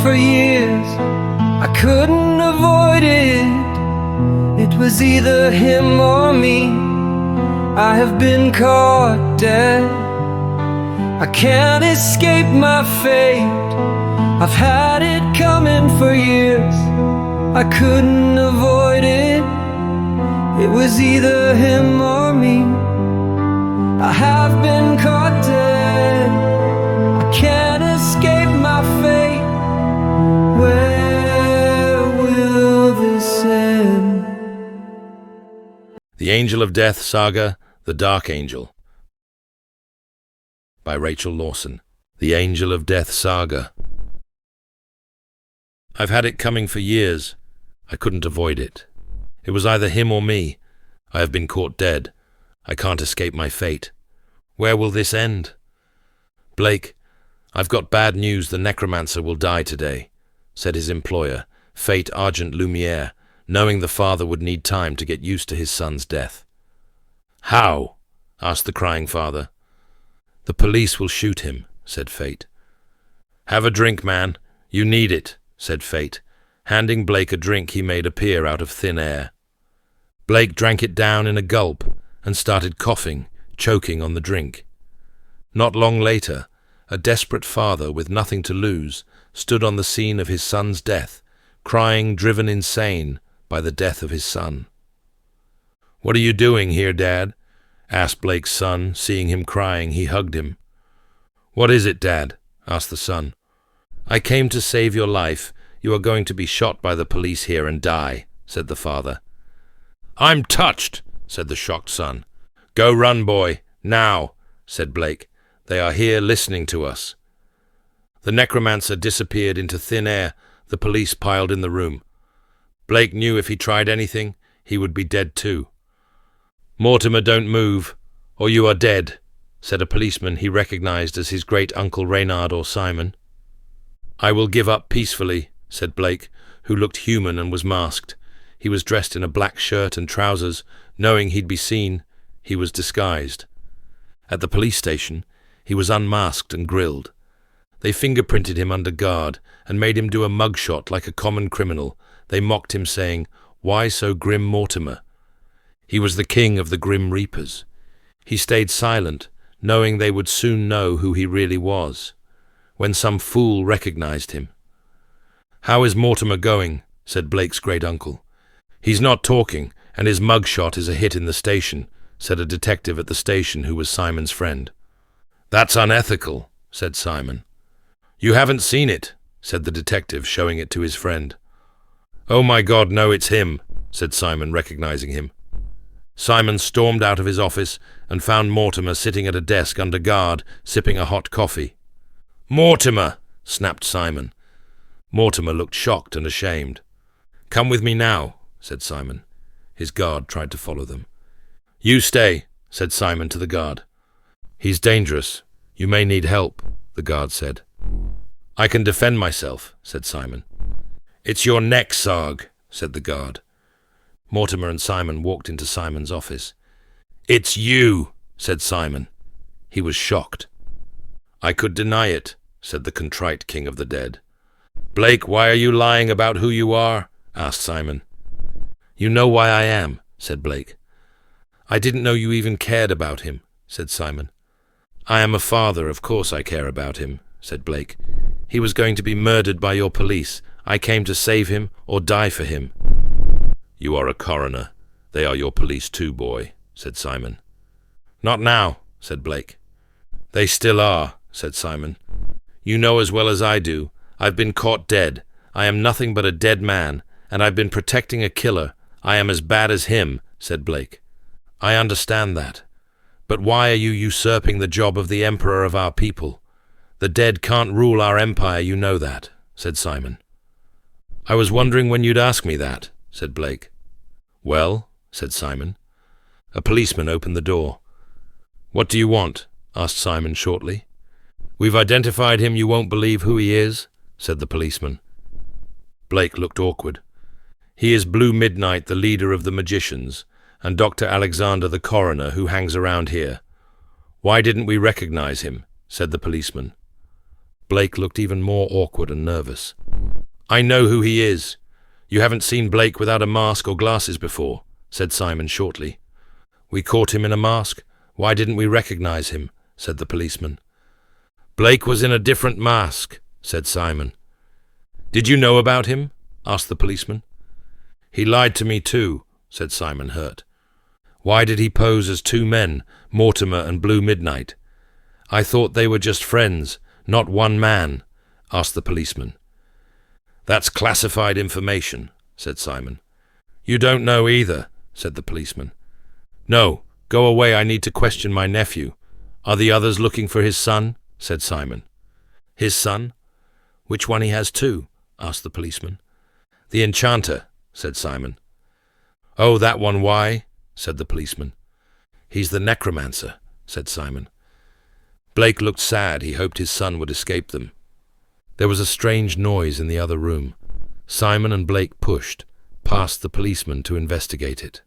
for years. I couldn't avoid it. It was either him or me. I have been caught dead. I can't escape my fate. I've had it coming for years. I couldn't avoid it. It was either him or me. I have been caught dead. I can't escape my fate. Where will this end? The Angel of Death Saga, The Dark Angel, by Rachel Lawson. The Angel of Death Saga. I've had it coming for years. I couldn't avoid it. It was either him or me. I have been caught dead. I can't escape my fate. Where will this end? Blake, I've got bad news. The Necromancer will die today, said his employer, Fate Argent Lumiere, knowing the father would need time to get used to his son's death. How? Asked the crying father. The police will shoot him, said Fate. Have a drink, man. You need it, said Fate, handing Blake a drink he made appear out of thin air. Blake drank it down in a gulp and started coughing, choking on the drink. Not long later, a desperate father with nothing to lose stood on the scene of his son's death, crying, driven insane by the death of his son. What are you doing here, Dad? Asked Blake's son. Seeing him crying, he hugged him. What is it, Dad? Asked the son. I came to save your life. You are going to be shot by the police here and die, said the father. I'm touched, said the shocked son. Go run, boy, now, said Blake. They are here listening to us. The Necromancer disappeared into thin air. The police piled in the room. Blake knew if he tried anything, he would be dead too. Mortimer, don't move, or you are dead, said a policeman he recognized as his great-uncle Reynard or Simon. I will give up peacefully, said Blake, who looked human and was masked. He was dressed in a black shirt and trousers. Knowing he'd be seen, he was disguised. At the police station, he was unmasked and grilled. They fingerprinted him under guard and made him do a mugshot like a common criminal. They mocked him, saying, "Why so grim, Mortimer?" He was the king of the Grim Reapers. He stayed silent, knowing they would soon know who he really was, when some fool recognized him. How is Mortimer going? Said Blake's great-uncle. He's not talking, and his mugshot is a hit in the station, said a detective at the station who was Simon's friend. That's unethical, said Simon. You haven't seen it, said the detective, showing it to his friend. Oh my God, no, it's him, said Simon, recognizing him. Simon stormed out of his office and found Mortimer sitting at a desk under guard, sipping a hot coffee. Mortimer! Snapped Simon. Mortimer looked shocked and ashamed. Come with me now, said Simon. His guard tried to follow them. You stay, said Simon to the guard. He's dangerous. You may need help, the guard said. I can defend myself, said Simon. It's your neck, Sarg, said the guard. Mortimer and Simon walked into Simon's office. It's you, said Simon. He was shocked. I could deny it, said the contrite king of the dead. Blake, why are you lying about who you are? Asked Simon. You know why I am, said Blake. I didn't know you even cared about him, said Simon. I am a father, of course I care about him, said Blake. He was going to be murdered by your police. I came to save him or die for him. You are a coroner. They are your police too, boy, said Simon. Not now, said Blake. They still are, said Simon. You know as well as I do. I've been caught dead. I am nothing but a dead man, and I've been protecting a killer. I am as bad as him, said Blake. I understand that. But why are you usurping the job of the emperor of our people? The dead can't rule our empire, you know that, said Simon. I was wondering when you'd ask me that, said Blake. Well, said Simon. A policeman opened the door. What do you want? Asked Simon shortly. We've identified him. You won't believe who he is, said the policeman. Blake looked awkward. He is Blue Midnight, the leader of the magicians, and Dr. Alexander the coroner who hangs around here. Why didn't we recognize him? Said the policeman. Blake looked even more awkward and nervous. I know who he is. You haven't seen Blake without a mask or glasses before, said Simon shortly. We caught him in a mask. Why didn't we recognize him? Said the policeman. Blake was in a different mask, said Simon. Did you know about him? Asked the policeman. He lied to me too, said Simon, hurt. Why did he pose as two men, Mortimer and Blue Midnight? I thought they were just friends, not one man, asked the policeman. That's classified information, said Simon. You don't know either, said the policeman. No, go away, I need to question my nephew. Are the others looking for his son? Said Simon. His son? Which one he has two? Asked the policeman. The enchanter, said Simon. Oh, that one, why? Said the policeman. He's the necromancer, said Simon. Blake looked sad. He hoped his son would escape them. There was a strange noise in the other room. Simon and Blake pushed, past the policeman to investigate it.